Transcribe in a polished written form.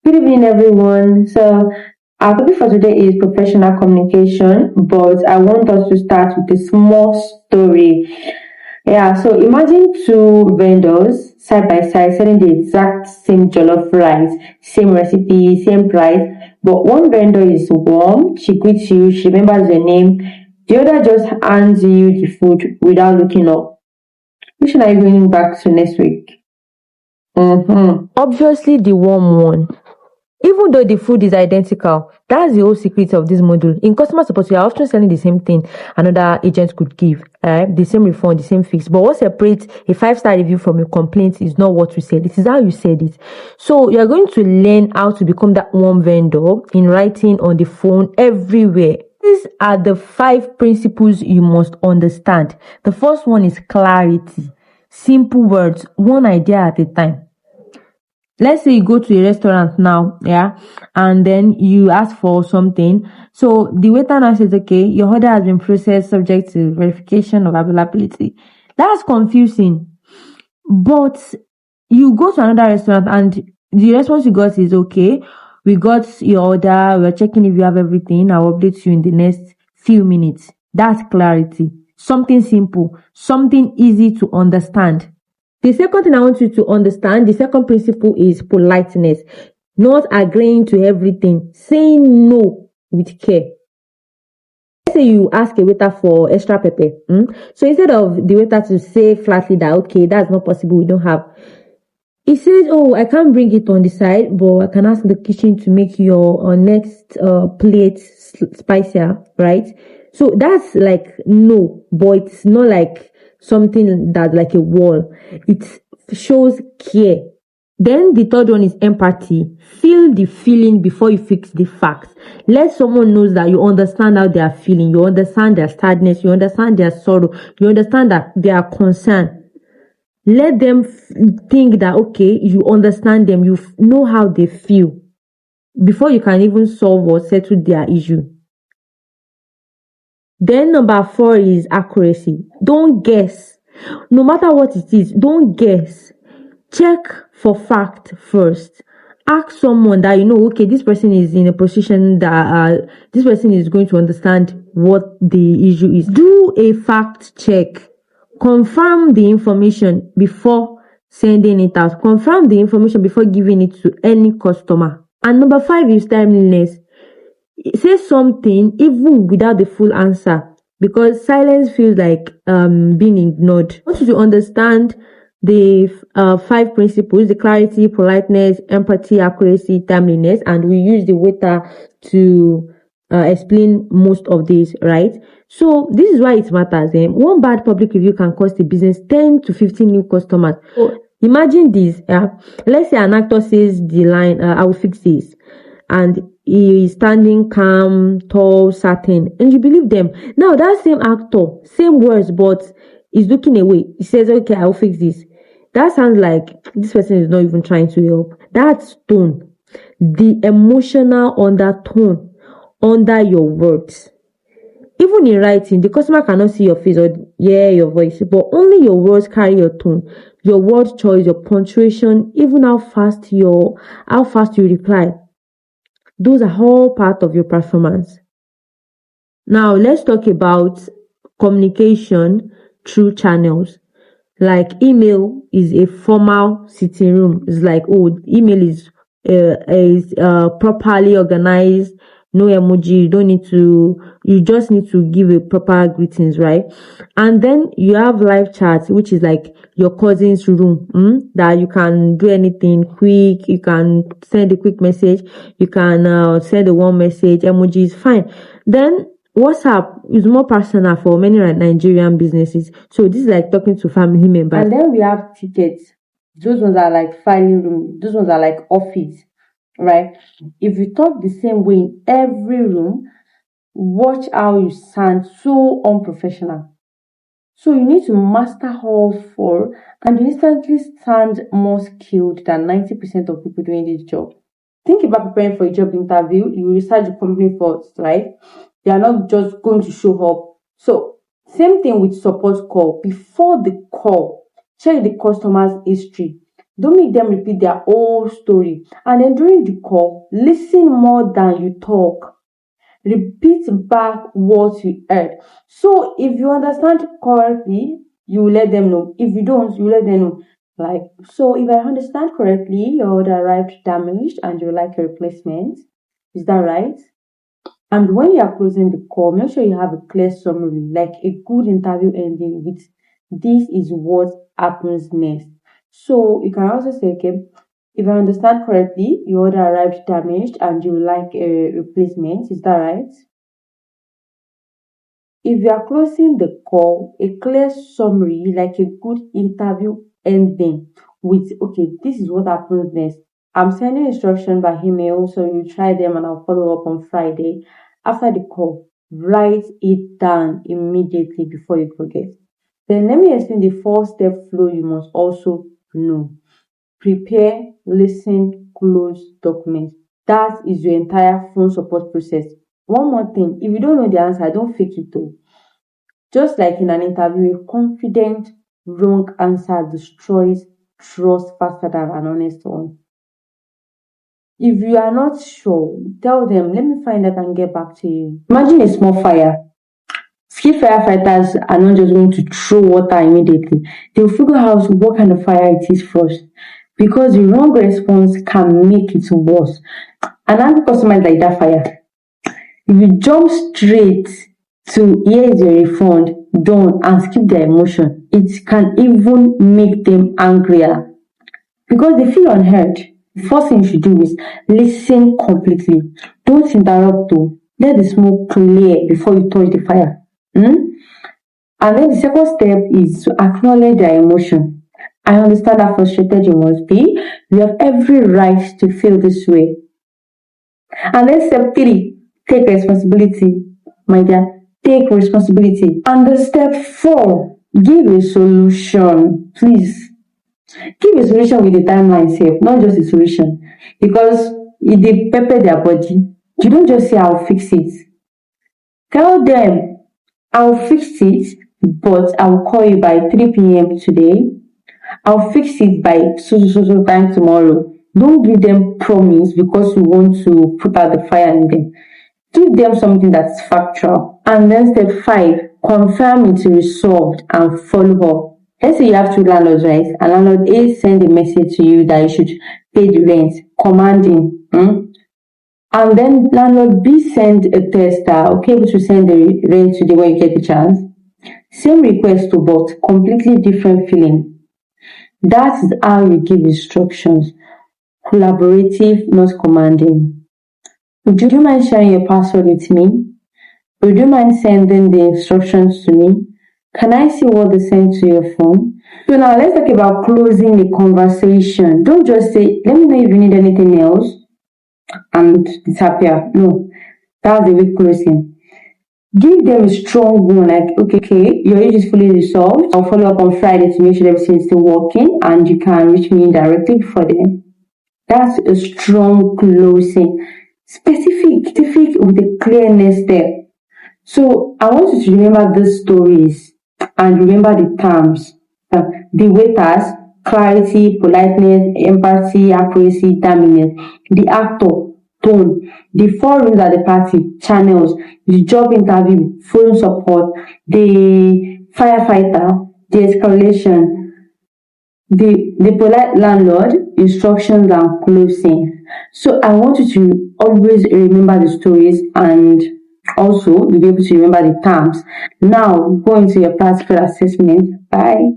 Good evening, everyone. So, our topic for today is professional communication, but I want us to start with a small story. Yeah, so imagine two vendors side by side selling the exact same jollof rice, same recipe, same price, but one vendor is warm, she greets you, she remembers your name, the other just hands you the food without looking up. Which one are you going back to next week? Obviously, the warm one. Even though the food is identical, that's the whole secret of this module. In customer support, you are often selling the same thing another agent could give, the same refund, the same fix. But what separates a five-star review from a complaint is not what you said, it is how you said it. So you are going to learn how to become that warm vendor in writing, on the phone, everywhere. These are the 5 principles you must understand. The first one is clarity. Simple words, one idea at a time. Let's say you go to a restaurant now, yeah, and then you ask for something. So the waiter now says, okay, your order has been processed subject to verification of availability. That's confusing. But you go to another restaurant and the response you got is, okay, we got your order, we're checking if you have everything, I'll update you in the next few minutes. That's clarity. Something simple, something easy to understand. The second thing I want you to understand, the second principle is politeness. Not agreeing to everything, saying no with care. Let's say you ask a waiter for extra pepper. So instead of the waiter to say flatly that, okay, that's not possible, we don't have. He says, oh, I can't bring it on the side, but I can ask the kitchen to make your next plate spicier, right? So that's like no, but it's not like something that's like a wall. It shows care. Then the third one is empathy. Feel the feeling before you fix the facts. Let someone know that you understand how they are feeling. You understand their sadness. You understand their sorrow. You understand that they are concerned. Let them think that, okay, you understand them. You know how they feel before you can even solve or settle their issue. Then number 4 is accuracy. Don't guess. No matter what it is, don't guess. Check for fact first. Ask someone that you know, okay, this person is in a position that this person is going to understand what the issue is. Do a fact check. Confirm the information before sending it out. Confirm the information before giving it to any customer. And number 5 is timeliness. Say something even without the full answer, because silence feels like being ignored. I want you to understand the 5 principles: the clarity, politeness, empathy, accuracy, timeliness, and we use the waiter to explain most of these, right? So this is why it matters. One bad public review can cost the business 10 to 15 new customers. So imagine this. Let's say an actor says the line, I will fix this, and he is standing calm, tall, certain, and you believe them. Now that same actor, same words, but he's looking away. He says, okay, I'll fix this. That sounds like this person is not even trying to help. That's tone, the emotional undertone under your words. Even in writing, the customer cannot see your face or hear your voice, but only your words carry your tone, your word choice, your punctuation, even how fast you reply. Those are all part of your performance. Now let's talk about communication through channels. Like email is a formal sitting room. It's like, oh, email is properly organized. No emoji. You just need to give a proper greetings, right? And then you have live chat, which is like your cousin's room, that you can do anything quick. You can send a quick message. You can send a one message. Emoji is fine. Then WhatsApp is more personal for many Nigerian businesses. So this is like talking to family members. And then we have tickets. Those ones are like filing room. Those ones are like office, right? If you talk the same way in every room, watch how you sound so unprofessional. So you need to master all 4, and you instantly sound more skilled than 90% of people doing this job. Think about preparing for a job interview. You research the company first, right? They are not just going to show up. So same thing with support call. Before the call, check the customer's history. Don't make them repeat their whole story. And then during the call, listen more than you talk. Repeat back what you heard. So if you understand correctly, you will let them know. If you don't, you let them know. Like, so if I understand correctly, your order arrived damaged and you would like a replacement. Is that right? And when you are closing the call, make sure you have a clear summary, like a good interview ending with this is what happens next. So you can also say, okay, if I understand correctly, your order arrived damaged and you would like a replacement. Is that right? If you are closing the call, a clear summary, like a good interview ending with, okay, this is what happens next. I'm sending instruction by email, so you try them and I'll follow up on Friday. After the call, write it down immediately before you forget. Then let me explain the 4-step flow you must also know. Prepare, listen, close, document. That is your entire phone support process. One more thing, if you don't know the answer, don't fake it though. Just like in an interview, a confident, wrong answer destroys trust faster than an honest one. If you are not sure, tell them, let me find out and get back to you. Imagine a small fire. Skilled firefighters are not just going to throw water immediately. They'll figure out what kind of fire it is first. Because the wrong response can make it worse. And as customers like that fire, if you jump straight to here is your refund, done, and skip their emotion, it can even make them angrier. Because they feel unheard. The first thing you should do is listen completely. Don't interrupt though. Let the smoke clear before you touch the fire. And then the second step is to acknowledge their emotion. I understand how frustrated you must be. You have every right to feel this way. And then step 3, take responsibility. My dear, take responsibility. And then step 4, give a solution. Please. Give a solution with a timeline safe, not just a solution. Because if they pepper their body, you don't just say I'll fix it. Tell them I'll fix it, but I'll call you by 3 p.m. today. I'll fix it by so time tomorrow. Don't give them promise because you want to put out the fire in them. Give them something that's factual. And then step 5, confirm it resolved and follow up. Let's say you have 2 landlords, right? And landlord A send a message to you that you should pay the rent, commanding. And then landlord B send a text that okay, able to send the rent today when you get the chance. Same request to but completely different feeling. That is how you give instructions. Collaborative, not commanding. Would you mind sharing your password with me? Would you mind sending the instructions to me? Can I see what they sent to your phone? So now let's talk about closing the conversation. Don't just say, let me know if you need anything else and disappear. No, that's a weak closing. Give them a strong one, like, okay, your issue is fully resolved. I'll follow up on Friday to make sure everything is still working and you can reach me directly before then. That's a strong closing. Specific with a clear next step. So I want you to remember these stories and remember the terms. The waiters, clarity, politeness, empathy, accuracy, dominance. The actor, tone. The 4 rooms at the party, channels. The job interview, phone support. The firefighter, the escalation. The polite landlord, instructions and closing. So I want you to always remember the stories and also you'll be able to remember the terms. Now go into your practical assessment. Bye.